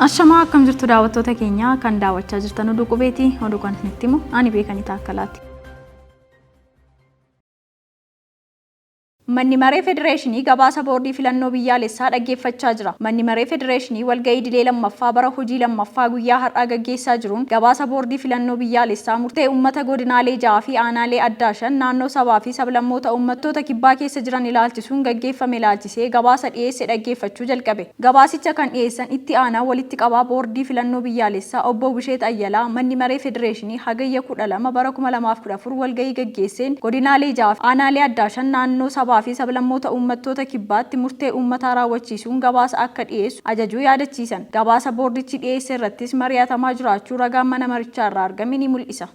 Ashamaa akkam jirtu daawwattoota keenya kan daawwachaa jirtan oduu qubeeti oduu kan isinitti himu ani beekanii taakkalaati. Manni maree Federeeshinii gabaasa boordii filannoo biyyaalessaa dhaggeeffachaa jira. Manni maree Federeeshinii walgahii idilee lammaffaa bara hojii lammaffaa guyyaa har'aa gaggeessaa jiruun gabaasa boordii filannoo biyyaalessaa murtee uummata godinaalee 6 fi aanaalee addaa 5 naannoo sabaa fi sablammoota uummattoota kibbaa keessa jiran ilaalchisuun gaggeeffame ilaalchisee gabaasa dhiyeesse dhaggeeffachuu jalqabe. Gabaasicha kan dhiyeessan itti aanaa walitti qabaa boordii filannoo biyyaalessaa obbo Bisheet Ayyalaa manni maree Federeeshinii hagayya 12 bara 2014 walgahii gaggeesseen godinaalee 6 fi aanaalee addaa 5 naannoo sabaa fi sablammoota uummattoota kibbaatti murtee uummataa raawwachiisuun gabaasa akka dhiyeessu ajajuu yaadachiisan. Gabaasa boordichi dhiyeesse irrattis mari'atamaa jiraachuu ragaan mana marichaa irraa argame ni mul'isa.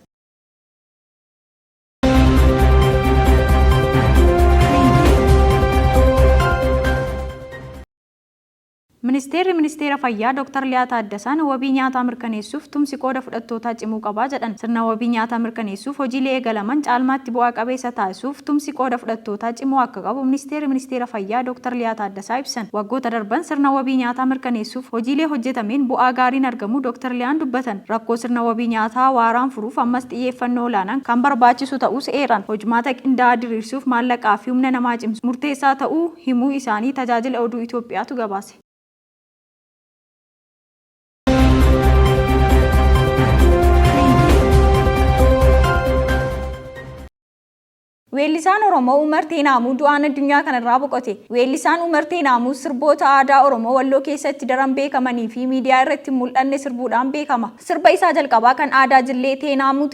Ministeera Fayyaa Dr. Liyaa Taaddasaan wabii nyaataa mirkaneessuuf tumsi qooda fudhattootaa cimuu qabaa jedhan. Sirna wabii nyaataa mirkaneessuuf hojiilee eegalaman caalmaatti bu'aa qabeessa taasisuuf tumsi qooda fudhattootaa cimuu akka qabu Ministeera Fayyaa Dr. Liyaa Taaddasaa ibsan. Waggoota darban sirna wabii nyaataa mirkaneessuuf hojiilee hojjetameen bu'aa gaariin argamu Dr. Liyaan dubbatan. Rakkoo sirna wabii nyaataa waaraan furuuf ammas xiyyeeffannoo olaanaan kan barbaachisu ta'us eeran. Hojmaata qindaa'aa diriirsuuf maallaqaa fi humna namaa cimsu murteessaa ta'uu himuu isaanii tajaajila oduu Itoophiyaatu gabaase. Weellisaan Oromoo Umar Teenaamuu du'aan addunyaa kanarraa boqote. Weellisaan Umar Teenaamuu sirboota aadaa Oromoo Walloo keessatti daran beekamanii fi miidiyaa irratti mul'anne sirbuudhaan beekama. Sirba isaa jalqabaa kan aadaa Jillee Teenaamuu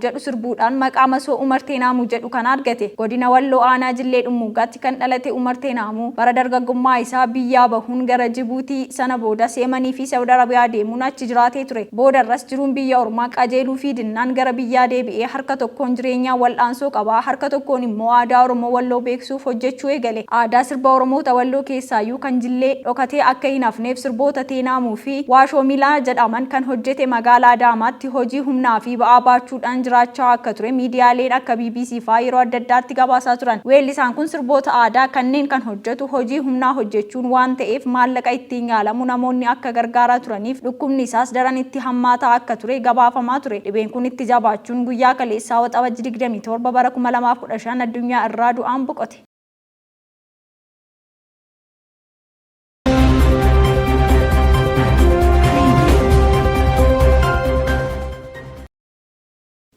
jedhu sirbuudhaan maqaa masoo Umar Teenaamuu jedhu kan argate. Godina Walloo aanaa Jillee Dhummuugaatti kan dhalate Umar Teenaamuu bara dargaggummaa isaa biyyaa bahuun gara Jibuutii sana booda Yemenii fi Saawud Arabiyaa deemuun achi jiraatee ture. Boodarras jiruun biyya Ormaa qajeeluu fi dinnaan gara biyyaa deebi'ee harka tokkoon jireenyaa wal'aansoo qabaa harka tokkoon immoo aadaa Oromoo Walloo beeksisuuf hojjechuu eegale. Aadaa sirba Oromoota Walloo keessaayyuu kan Jillee dhokatee akka hin hafneef sirboota Teenaamuu fi Waashoo Milaa jedhaman kan hojjete magaalaa Adaamaatti hojii humnaa fi ba'aa baachuudhaan jiraachaa akka ture miidiyaaleen akka BBC fa'aa yeroo adda addaatti gabaasaa turan. Weellisaan kun sirboota aadaa kanneen kan hojjetu hojii humnaa hojjechuun waan ta'eef maallaqa ittiin yaalamu namoonni akka gargaaraa turaniif dhukkubni isaas daran itti hammaataa akka ture gabaafamaa ture. Dhibeen kun itti jabaachuun guyyaa kaleessaa waxabajji 27 bara 2015 addunyaa irraa du'aan boqote.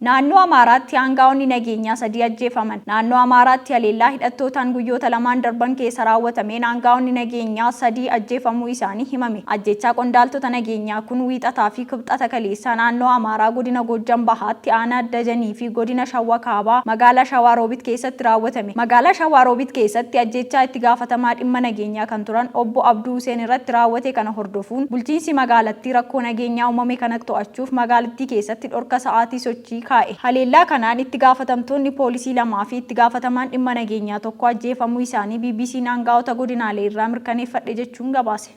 Naannoo Amaaraatti aangaa'onni nageenyaa 3 ajjeefaman. Naannoo Amaaraatti haleellaa hidhattootaan guyyoota lamaan darban keessa raawwatameen aangaa'onni nageenyaa 3 ajjeefamuu isaanii himame. Ajjechaa qondaaltota nageenyaa kun wiixataa fi kibxata kaleessaa naannoo Amaaraa godina Goojjam Bahaatti aanaa Dajanii fi godina Shawwa Kaabaa magaalaa Shawaa Roobit keessatti raawwatame. Magaalaa Shawaa Roobit keessatti ajjechaa itti gaafatamaa dhimma nageenyaa kan turan obbo Abduu Huseen irratti raawwate kana hordofuun bulchiinsi magaalattii rakkoo nageenyaa uumame kana to'achuuf magaalattii keessatti dhorka sa'aatii sochii haleellaa kanaan itti gaafatamtoonni poolisii 2 fi itti gaafatamaan dhimma nageenyaa 1 ajjeefamuu isaanii BBC'n aangaa'ota godinaalee irraa mirkaneeffadhe jechuun gabaase.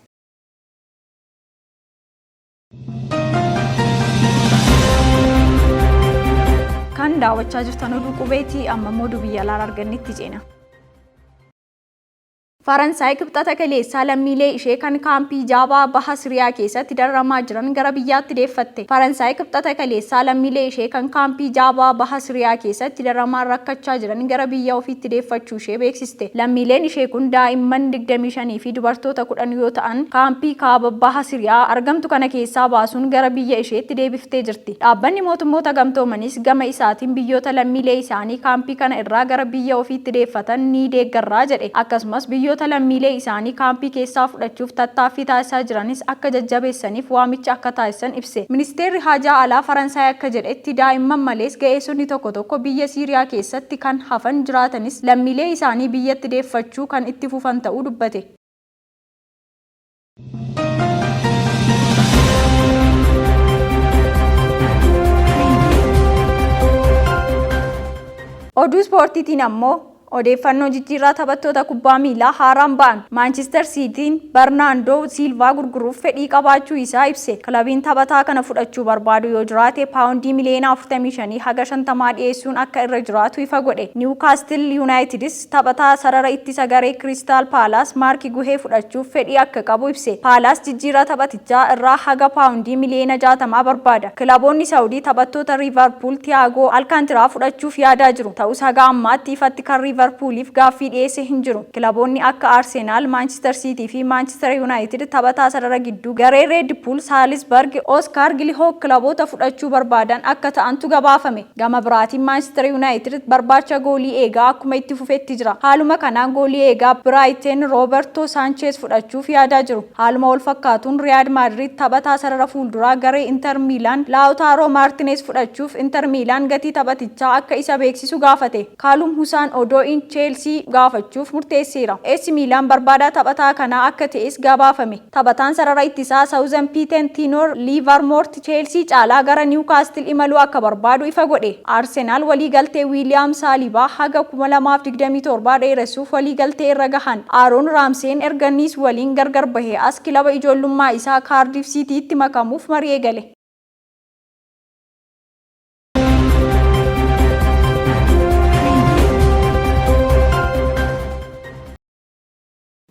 Kan daawwachaa jirtan oduu qubeetii amma oduu biyya alaa argannetti ceena. Faransaay kibxata kaleessaa lammiilee ishee kan kaampii Jaabaa baha Siriyaa keessatti dararamaa jiran gara biyyaatti deeffatte. Faransaay kibxata kaleessaa lammiilee ishee kan kaampii Jaabaa baha Siriyaa keessatti dararamaa rakkachaa jiran gara biyya ofiitti deeffachuu ishee beeksiste. Lammiileen ishee kun daa'imman 25 fi dubartoota 10 yoo ta'an kaampii kaaba baha Siriyaa argamtu kana keessaa baasuun gara biyya isheetti deebiftee jirti. Dhaabbanni mootummoota gamtoomanis gama isaatiin biyyoota lammiilee isaanii kaampii kana irraa gara biyya ofiitti deeffatan ni deeggarraa jedhe. Akkasumas biyyoota lammiilee isaanii kaampii keessaa fudhachuuf tattaaffii taasisaa jiranis akka jajjabeessaniif waamicha akka taasisan ibse. Ministeerri Haajaa Alaa Faransaay akka jedhetti daa'imman malees ga'eessonni tokko biyya Siiriyaa keessatti kan hafan jiraatanis lammiilee isaanii biyyatti deeffachuu kan itti fufan ta'uu dubbate. Oduu ispoortiitiin ammoo Odeeffannoo jijjiirraa taphattoota kubbaa miilaa haaraan ba'an Manchester Cityin Bernardo Silva gurguruuf fedhii qabaachuu isaa ibse. Kilabiin taphataa kana fudhachuu barbaadu yoo jiraate paawundii miliyoona 45 haga 50 dhiyeessuun akka irra jiraatu ifa godhe. Newcastle Unitedis taphataa sarara ittisa garee Crystal Palace Mark Guehi fudhachuuf fedhii akka qabu ibse. Palace jijjiirraa taphatichaa irraa haga paawundii miliyoona 60 barbaada. Kilaboonni Saawudii taphattoota Liverpool Thiago Alcantara fudhachuuf yaadaa jiru. Ta'us haga ammaatti ifatti kan Liverpooliif gaaffii dhiyeesse hin jiru. Kilaboonni akka Arsenal, Manchester City fi Manchester United taphataa sarara gidduu garee Red Bull Salzburg Oscar Gilhook kilaboota fudhachuu barbaadan akka ta'antu gabaafame. Gama biraatiin Manchester United barbaacha goolii eegaa akkuma itti fufetti jira. Haaluma kanaan goolii eegaa Brighton Roberto Sanchez fudhachuuf yaadaa jiru. Haaluma wal fakkaatuun Real Madrid taphataa sarara fuulduraa garee Inter Milan Lautaro Martinez fudhachuuf Inter Milan gatii taphatichaa akka isa beeksisu gaafate. Kaalum Husaan Odoo'in Chelsea gaafachuuf murteesseera. AC Milan barbaadaa taphataa kanaa akka ta'es gabaafame. Taphataan sarara ittisaa Southampton Tinor Livermore Chelsea caalaa gara Newcastle imaluu akka barbaadu ifa godhe. Arsenal waliigaltee William Saliba haga 2027 dheeressuuf waliigaltee irra gahan. Aaron Ramsey erga Nice waliin gargar bahee as kilaba ijoollummaa isaa Cardiff Citytti makamuuf marii eegale.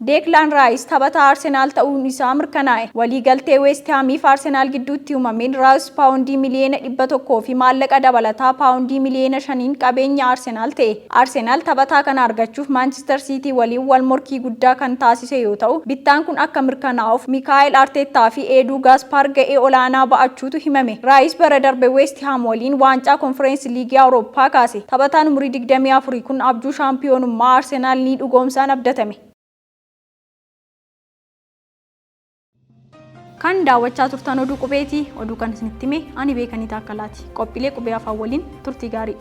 Declan Rice taphataa Arsenal ta'uun isaa mirkanaa'e. Waliigaltee West Ham fi Arsenal gidduutti uumameen Rice paawundii miliyoona 100 fi maallaqa dabalataa paawundii miliyoona 5 qabeenya Arsenal ta'e. Arsenal taphataa kana argachuuf Manchester City waliin wal morkii guddaa kan taasise yoo ta'u, bittaan kun akka mirkanaa'uuf Mikel Arteta fi Edu Gaspar ga'ee olaanaa ba'achuutu himame. Rice bara darbe West Ham waliin waancaa Conference League Awurooppaa kaase. Taphataan umurii 24 kun abjuu shaampiyoonummaa Arsenal ni dhugoomsaan abdatame. Kan daawwachaa turtan oduu qubeetii oduu kan isinitti hime ani beekanii taakkalaati. Qophiilee qubee afaan waliin turtii gaarii.